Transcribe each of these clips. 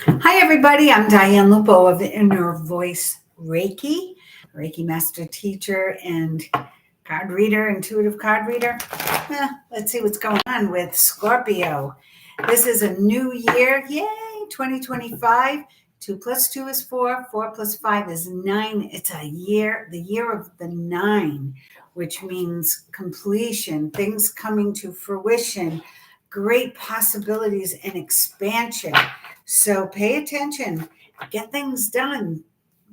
Hi, everybody. I'm Diane Lupo of Inner Voice Reiki Master Teacher and card reader, intuitive card reader. Let's see what's going on with Scorpio. This is a new year. Yay, 2025. 2 plus 2 is 4. 4 plus 5 is 9. It's a year, the year of the 9, which means completion, things coming to fruition, great possibilities and expansion. So pay attention, get things done,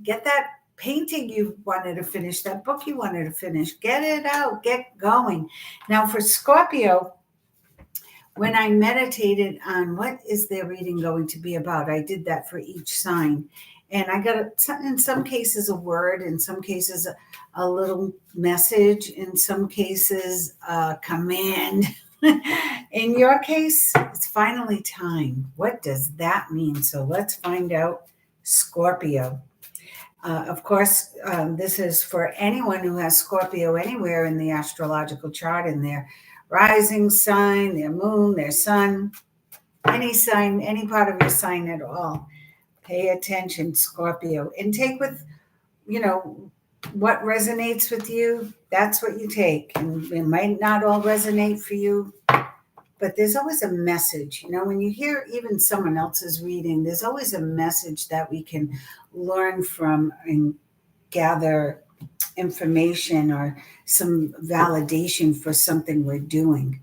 get that painting you wanted to finish, that book you wanted to finish, get it out, get going. Now, for Scorpio, when I meditated on what is their reading going to be about, I did that for each sign. And I got, in some cases, a word, in some cases, a little message, in some cases, a command. In your case, it's finally time. What does that mean? So let's find out. Scorpio. Of course, this is for anyone who has Scorpio anywhere in the astrological chart, in their rising sign, their moon, their sun, any sign, any part of your sign at all. Pay attention, Scorpio, and take with, what resonates with you. That's what you take. And it might not all resonate for you, but there's always a message. When you hear even someone else's reading, there's always a message that we can learn from and gather information or some validation for something we're doing.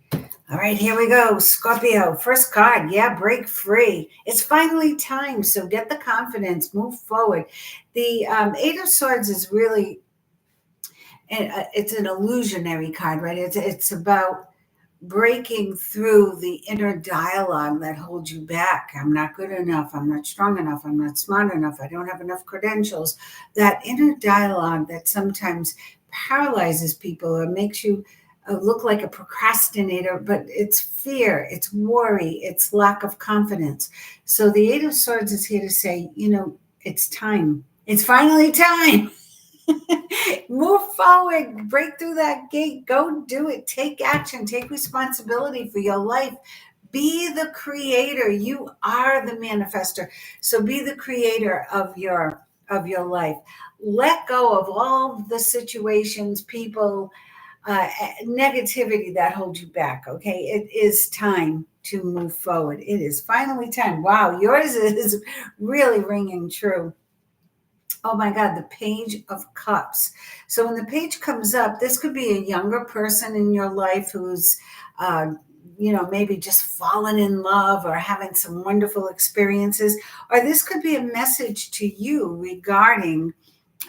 All right, here we go. Scorpio, first card. Yeah, break free. It's finally time. So get the confidence, move forward. The Eight of Swords is really, it's an illusionary card, right? It's about breaking through the inner dialogue that holds you back. I'm not good enough. I'm not strong enough. I'm not smart enough. I don't have enough credentials. That inner dialogue that sometimes paralyzes people or makes you look like a procrastinator, but it's fear, it's worry, it's lack of confidence. So the Eight of Swords is here to say, it's time. It's finally time. Move forward, break through that gate, go do it, take action, take responsibility for your life. Be the creator. You are the manifester. So be the creator of your life. Let go of all the situations, people, negativity that holds you back. Okay, it is time to move forward. It is finally time. Wow, yours is really ringing true. Oh my God, the Page of Cups. So when the page comes up, this could be a younger person in your life who's, maybe just fallen in love or having some wonderful experiences. Or this could be a message to you regarding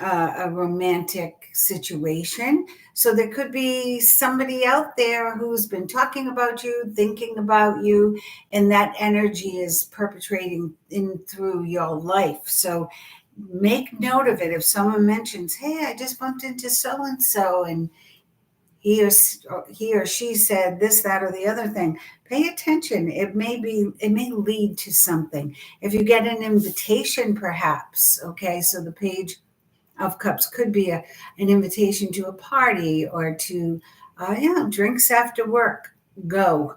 a romantic situation. So there could be somebody out there who's been talking about you, thinking about you, and that energy is perpetrating in through your life. So make note of it. If someone mentions, hey, I just bumped into so and so, and he or she said this, that, or the other thing, pay attention. It may lead to something. If you get an invitation, perhaps, okay, so the Page of Cups could be an invitation to a party or to, drinks after work. Go.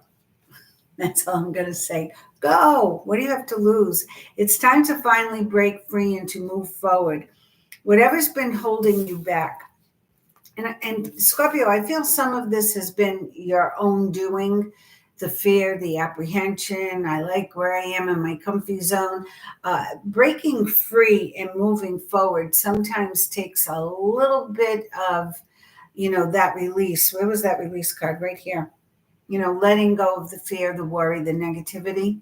That's all I'm going to say. Go. What do you have to lose? It's time to finally break free and to move forward. Whatever's been holding you back. And Scorpio, I feel some of this has been your own doing, the fear, the apprehension. I like where I am in my comfy zone. Breaking free and moving forward sometimes takes a little bit of, that release. Where was that release card? Right here. Letting go of the fear, the worry, the negativity.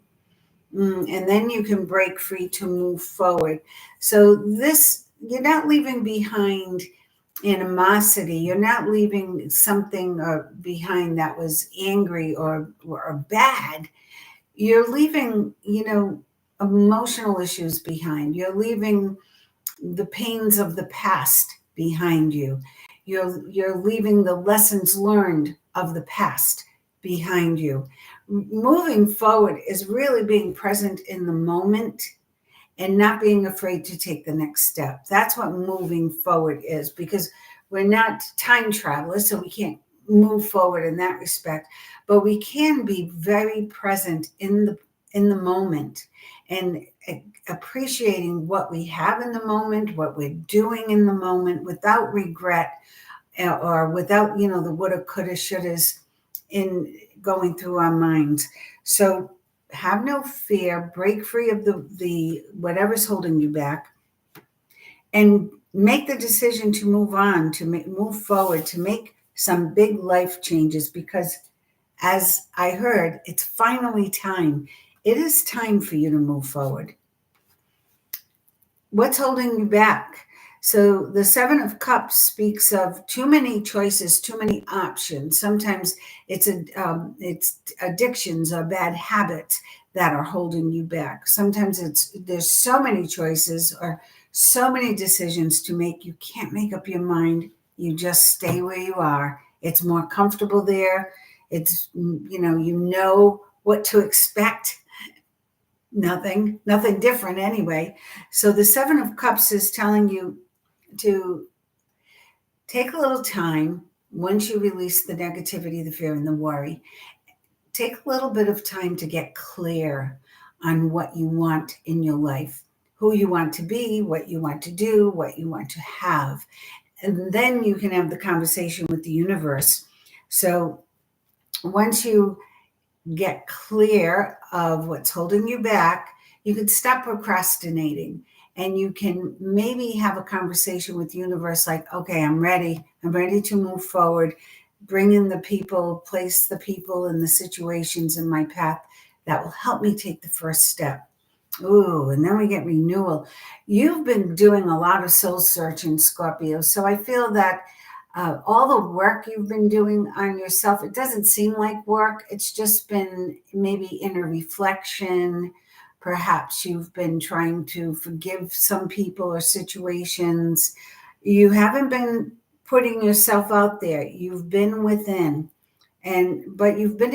And then you can break free to move forward. So this, you're not leaving behind animosity. You're not leaving something behind that was angry or bad. You're leaving, emotional issues behind. You're leaving the pains of the past behind you. You're leaving the lessons learned of the past behind you. Moving forward is really being present in the moment and not being afraid to take the next step. That's what moving forward is, because we're not time travelers, so we can't move forward in that respect, but we can be very present in the moment and appreciating what we have in the moment, what we're doing in the moment without regret, or without, the woulda, coulda, shouldas in going through our minds. So have no fear, break free of the whatever's holding you back, and make the decision to move on, to move forward, to make some big life changes, because as I heard, it's finally time. It is time for you to move forward. What's holding you back? So the Seven of Cups speaks of too many choices, too many options. Sometimes it's addictions or bad habits that are holding you back. Sometimes there's so many choices or so many decisions to make, you can't make up your mind. You just stay where you are. It's more comfortable there. It's, you know what to expect. Nothing different anyway. So the Seven of Cups is telling you to take a little time once you release the negativity, the fear, and the worry. Take a little bit of time to get clear on what you want in your life, who you want to be, what you want to do, what you want to have. And then you can have the conversation with the universe. So once you get clear of what's holding you back, you can stop procrastinating, and you can maybe have a conversation with the universe like, okay, I'm ready to move forward. Bring in the people, place the people and the situations in my path that will help me take the first step. Ooh, and then we get renewal. You've been doing a lot of soul searching, Scorpio. So I feel that all the work you've been doing on yourself, it doesn't seem like work. It's just been maybe inner reflection. Perhaps you've been trying to forgive some people or situations. You haven't been putting yourself out there. You've been within, but you've been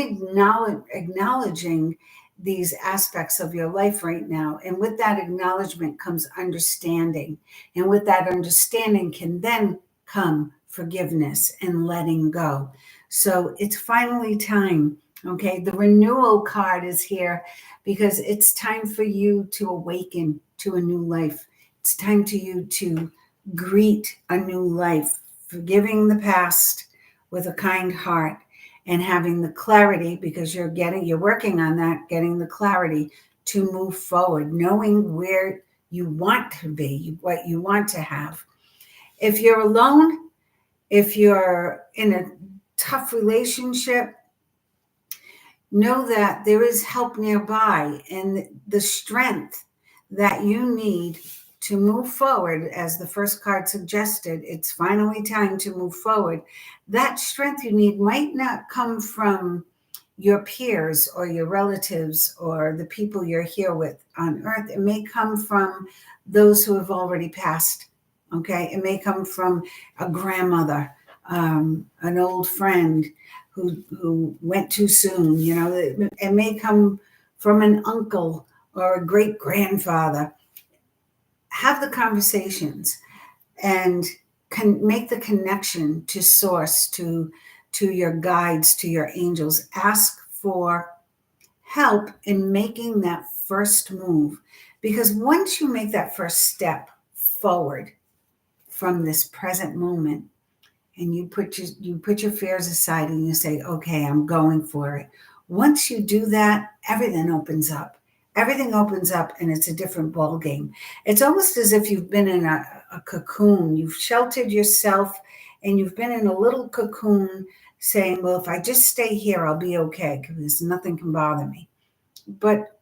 acknowledging these aspects of your life right now. And with that acknowledgement comes understanding. And with that understanding can then come forgiveness and letting go. So it's finally time. Okay. The renewal card is here because it's time for you to awaken to a new life. It's time to you to greet a new life, forgiving the past with a kind heart, and having the clarity, because you're working on that, getting the clarity to move forward, knowing where you want to be, what you want to have. If you're alone, if you're in a tough relationship, know that there is help nearby, and the strength that you need to move forward, as the first card suggested, it's finally time to move forward. That strength you need might not come from your peers or your relatives or the people you're here with on earth. It may come from those who have already passed. Okay. It may come from a grandmother, an old friend who went too soon. It may come from an uncle or a great grandfather. Have the conversations and can make the connection to source, to your guides, to your angels. Ask for help in making that first move, because once you make that first step forward from this present moment, and you put your fears aside and you say, okay, I'm going for it. Once you do that, everything opens up. Everything opens up, and it's a different ball game. It's almost as if you've been in a cocoon. You've sheltered yourself, and you've been in a little cocoon saying, well, if I just stay here, I'll be okay because nothing can bother me. But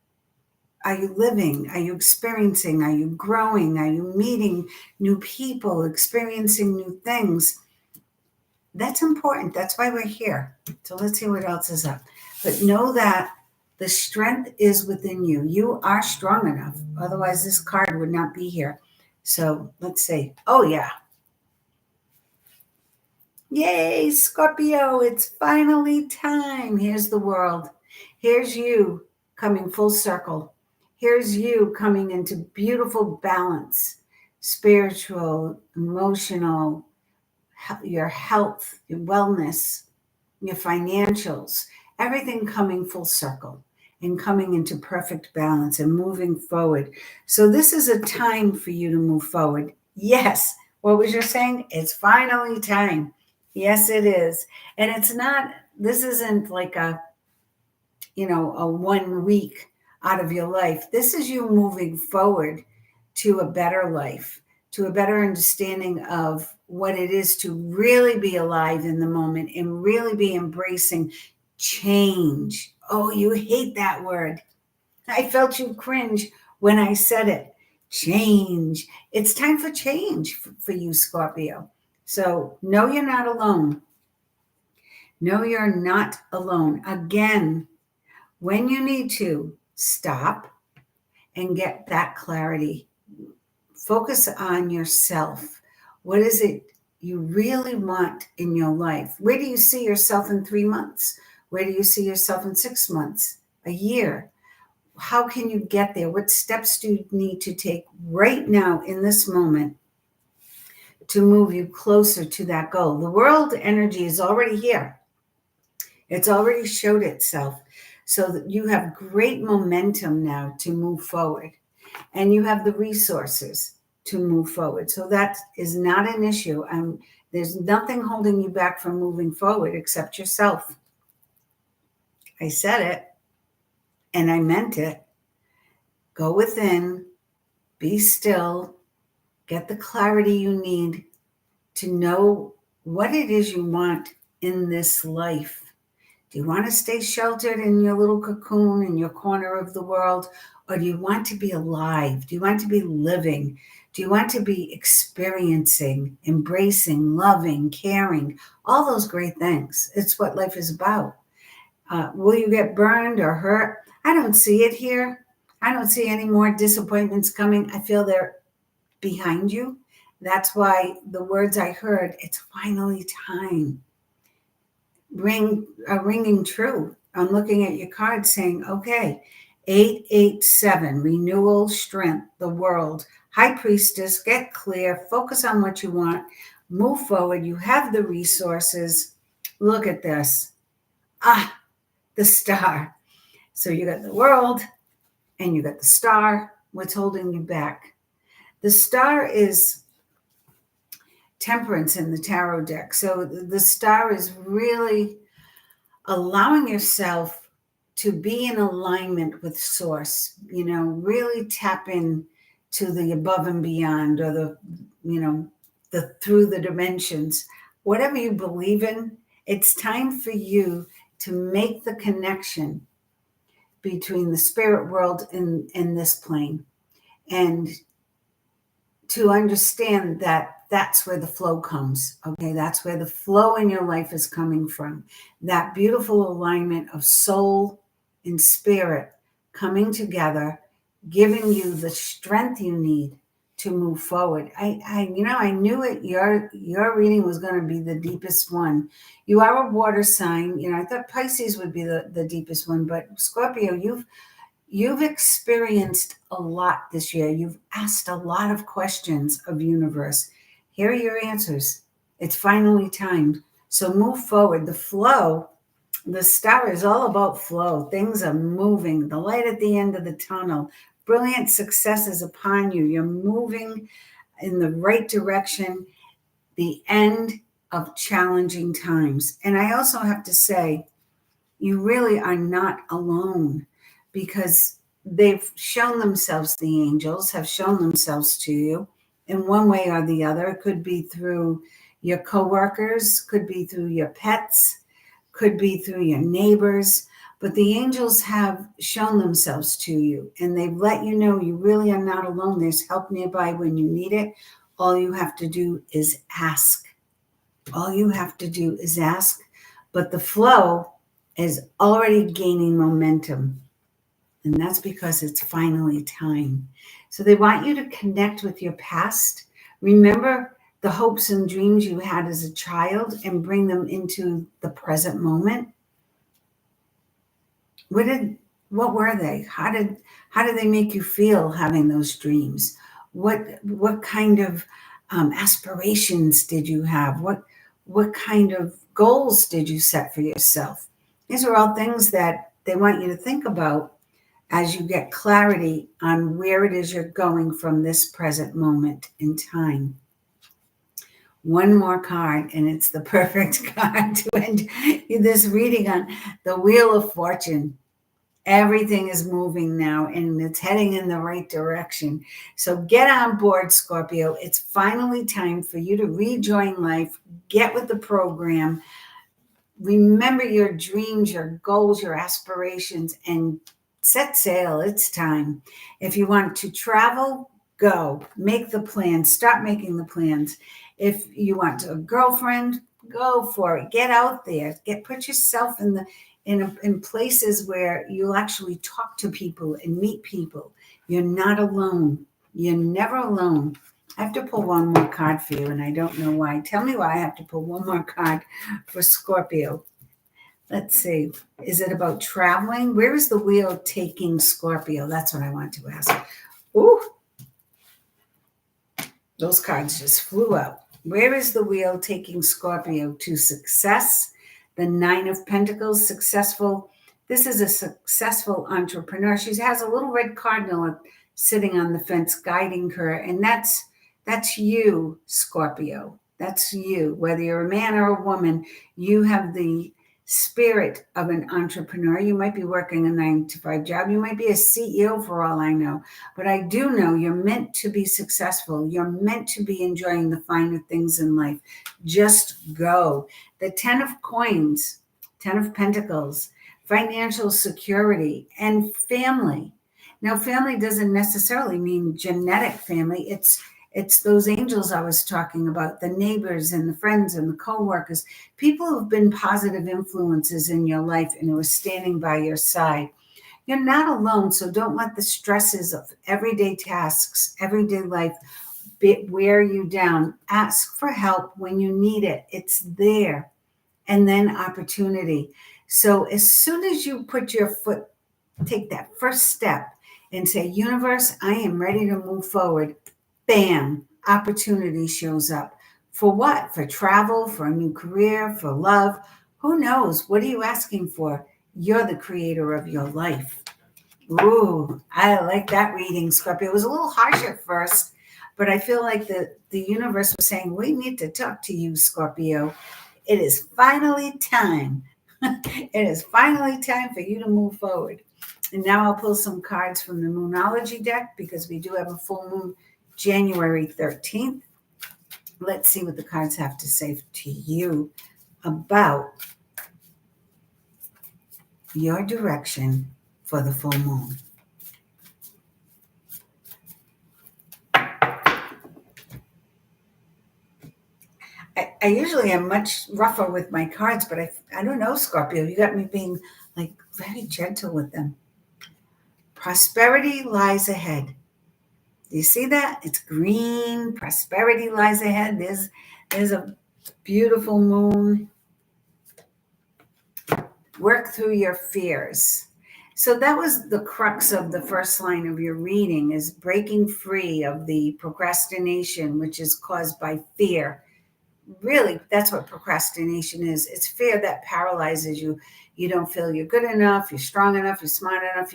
are you living? Are you experiencing? Are you growing? Are you meeting new people, experiencing new things? That's important. That's why we're here. So let's see what else is up. But know that the strength is within you. You are strong enough. Otherwise, this card would not be here. So let's see. Oh, yeah. Yay, Scorpio. It's finally time. Here's the world. Here's you coming full circle. Here's you coming into beautiful balance, spiritual, emotional, your health, your wellness, your financials, everything coming full circle. and coming into perfect balance and moving forward. So this is a time for you to move forward. Yes. What was you saying? It's finally time. Yes, it is. And it's not, this isn't like a 1 week out of your life. This is you moving forward to a better life, to a better understanding of what it is to really be alive in the moment and really be embracing change. Oh, you hate that word. I felt you cringe when I said it. Change. It's time for change for you, Scorpio. So, no, you're not alone. No, you're not alone. Again, when you need to, stop and get that clarity. Focus on yourself. What is it you really want in your life? Where do you see yourself in 3 months? Where do you see yourself in 6 months? A year? How can you get there? What steps do you need to take right now in this moment to move you closer to that goal? The world energy is already here. It's already showed itself. So that you have great momentum now to move forward, and you have the resources to move forward. So that is not an issue. There's nothing holding you back from moving forward except yourself. I said it and I meant it. Go within, be still, get the clarity you need to know what it is you want in this life. Do you want to stay sheltered in your little cocoon in your corner of the world? Or do you want to be alive? Do you want to be living? Do you want to be experiencing, embracing, loving, caring, all those great things? It's what life is about. Will you get burned or hurt? I don't see it here. I don't see any more disappointments coming. I feel they're behind you. That's why the words I heard, it's finally time, ringing true. I'm looking at your card saying, okay, 887, renewal, strength, the world. High priestess, get clear, focus on what you want, move forward. You have the resources. Look at this. The star. So you got the world and you got the star. What's holding you back? The star is temperance in the tarot deck. So the star is really allowing yourself to be in alignment with source, really tap in to the above and beyond, or the through the dimensions, whatever you believe in. It's time for you to make the connection between the spirit world and this plane, and to understand that that's where the flow comes. Okay, that's where the flow in your life is coming from. That beautiful alignment of soul and spirit coming together, giving you the strength you need to move forward. I knew it. Your reading was going to be the deepest one. You are a water sign. I thought Pisces would be the deepest one, but Scorpio, You've experienced a lot this year. You've asked a lot of questions of universe. Here are your answers. It's finally time. So move forward. The flow, the star is all about flow. Things are moving. The light at the end of the tunnel. Brilliant success is upon you. You're moving in the right direction. The end of challenging times. And I also have to say, you really are not alone, because they've shown themselves, the angels have shown themselves to you in one way or the other. It could be through your coworkers, could be through your pets, could be through your neighbors, but the angels have shown themselves to you, and they've let you know you really are not alone. There's help nearby when you need it. All you have to do is ask. All you have to do is ask, but the flow is already gaining momentum. And that's because it's finally time. So they want you to connect with your past. Remember the hopes and dreams you had as a child and bring them into the present moment. What were they? How did they make you feel having those dreams? What kind of aspirations did you have? What kind of goals did you set for yourself? These are all things that they want you to think about as you get clarity on where it is you're going from this present moment in time. One more card, and it's the perfect card to end this reading on. The Wheel of Fortune. Everything is moving now and it's heading in the right direction. So get on board, Scorpio. It's finally time for you to rejoin life, get with the program, remember your dreams, your goals, your aspirations, and set sail. It's time. If you want to travel, go. Make the plans. Start making the plans. If you want a girlfriend, go for it. Get out there. Put yourself in places where you'll actually talk to people and meet people. You're not alone. You're never alone. I have to pull one more card for you, and I don't know why. Tell me why I have to pull one more card for Scorpio. Let's see. Is it about traveling? Where is the wheel taking Scorpio? That's what I want to ask. Ooh, those cards just flew out. Where is the wheel taking Scorpio? To success? The Nine of Pentacles, successful. This is a successful entrepreneur. She has a little red cardinal sitting on the fence guiding her, and that's you, Scorpio. That's you. Whether you're a man or a woman, you have the spirit of an entrepreneur. You might be working a 9-to-5 job. You might be a CEO for all I know. But I do know you're meant to be successful. You're meant to be enjoying the finer things in life. Just go. The 10 of Coins, 10 of Pentacles, financial security, and family. Now, family doesn't necessarily mean genetic family. It's those angels I was talking about, the neighbors and the friends and the co-workers, people who've been positive influences in your life and who are standing by your side. You're not alone, so don't let the stresses of everyday tasks, everyday life wear you down. Ask for help when you need it. It's there. And then opportunity. So as soon as you put your foot, take that first step and say, universe, I am ready to move forward. Bam, opportunity shows up. For what? For travel, for a new career, for love. Who knows? What are you asking for? You're the creator of your life. Ooh, I like that reading, Scorpio. It was a little harsh at first, but I feel like the universe was saying, we need to talk to you, Scorpio. It is finally time. It is finally time for you to move forward. And now I'll pull some cards from the Moonology deck because we do have a full moon January 13th. Let's see what the cards have to say to you about your direction for the full moon. I usually am much rougher with my cards, but I don't know, Scorpio. You got me being like very gentle with them. Prosperity lies ahead. Do you see that? It's green. Prosperity lies ahead. There's a beautiful moon. Work through your fears. So that was the crux of the first line of your reading, is breaking free of the procrastination, which is caused by fear. Really, that's what procrastination is. It's fear that paralyzes you. You don't feel you're good enough, you're strong enough, you're smart enough.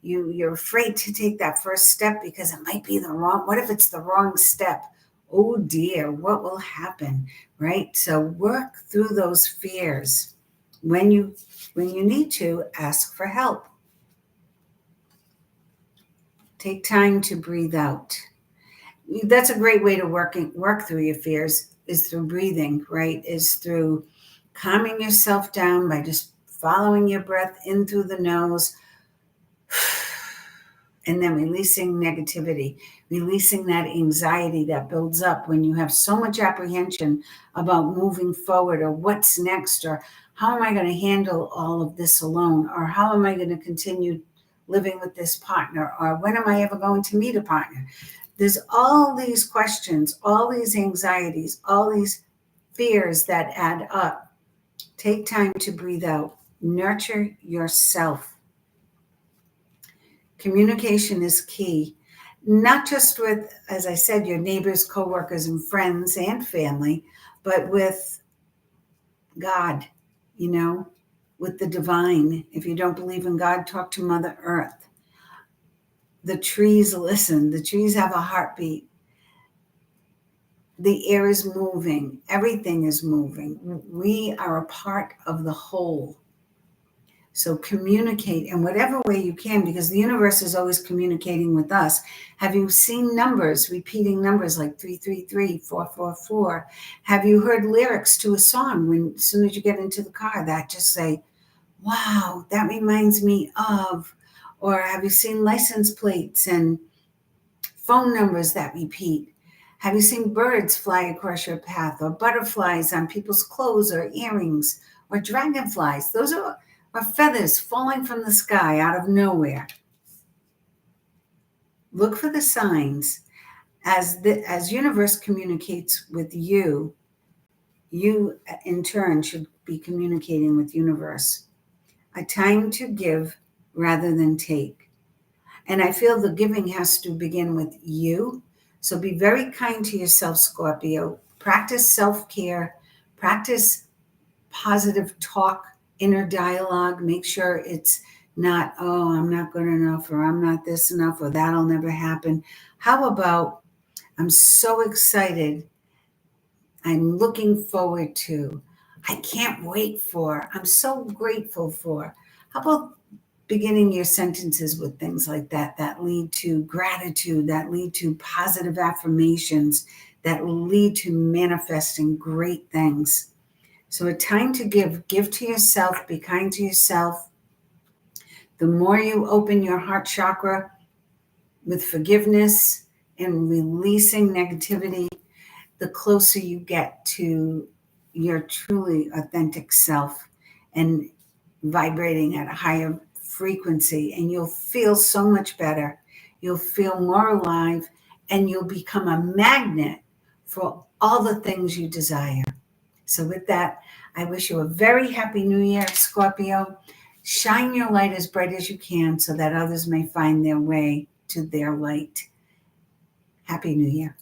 You're afraid to take that first step because it might be the wrong. What if it's the wrong step? Oh dear, what will happen? Right? So work through those fears. When you need to, ask for help. Take time to breathe out. That's a great way to work through your fears, is through breathing, right? Is through calming yourself down by just following your breath in through the nose and then releasing negativity, releasing that anxiety that builds up when you have so much apprehension about moving forward or what's next, or how am I going to handle all of this alone, or how am I going to continue living with this partner, or when am I ever going to meet a partner? There's all these questions, all these anxieties, all these fears that add up. Take time to breathe out. Nurture yourself. Communication is key, not just with, as I said, your neighbors, coworkers, and friends and family, but with God, with the divine. If you don't believe in God, talk to Mother Earth. The trees listen. The trees have a heartbeat. The air is moving. Everything is moving. We are a part of the whole. So communicate in whatever way you can, because the universe is always communicating with us. Have you seen numbers, repeating numbers like 333, 444? Have you heard lyrics to a song when, as soon as you get into the car, that just say, wow, that reminds me of? Or have you seen license plates and phone numbers that repeat? Have you seen birds fly across your path, or butterflies on people's clothes or earrings, or dragonflies? Those are feathers falling from the sky out of nowhere. Look for the signs. As universe communicates with you, you in turn should be communicating with universe. A time to give rather than take. And I feel the giving has to begin with you. So be very kind to yourself, Scorpio. Practice self-care. Practice positive talk, inner dialogue. Make sure it's not, oh, I'm not good enough, or I'm not this enough, or that'll never happen. How about, I'm so excited. I'm looking forward to. I can't wait for. I'm so grateful for. How about beginning your sentences with things like that, that lead to gratitude, that lead to positive affirmations, that lead to manifesting great things. So a time to give to yourself, be kind to yourself. The more you open your heart chakra with forgiveness and releasing negativity, the closer you get to your truly authentic self and vibrating at a higher frequency, and you'll feel so much better. You'll feel more alive, and you'll become a magnet for all the things you desire. So with that, I wish you a very happy new year, Scorpio. Shine your light as bright as you can so that others may find their way to their light. Happy New Year.